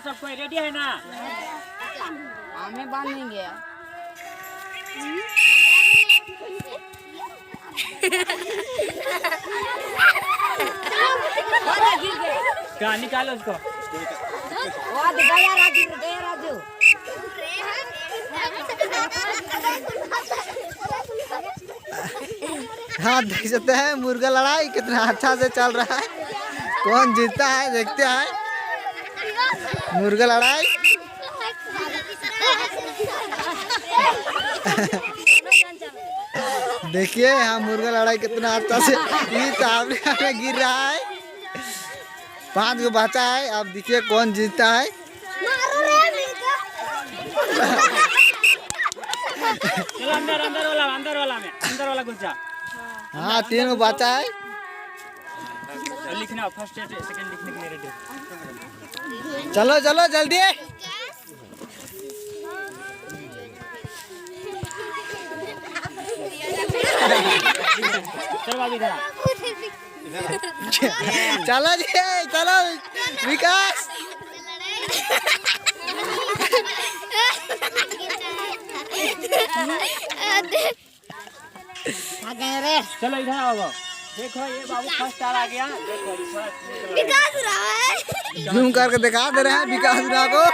सबको रेडी है ना? हमें बांधेंगे। क्या निकालो उसको। गया राजू। हाँ देख सकते हैं मुर्गा लड़ाई कितना अच्छा से चल रहा है। कौन जीतता है देखते हैं। मुर्गा लड़ाई देखिए यहाँ मुर्गा लड़ाई कितना अच्छा से ये तावड़े में गिर रहा है। 5 को बचा है। अब देखिए कौन जीतता है। चलो अंदर वाला घुस जा। हाँ 3 को बचा है। लिखना फर्स्ट सेकंड लिखने के लिए रेडी। चलो चलो जल्दी। चलो बाबू इधर। चलो जी चलो विकास। चलो इधर आओ। देखो ये बाबू फर्स्ट आ गया। देखो विकास रहा है। जूम करके दिखा दे रहे हैं विकास को।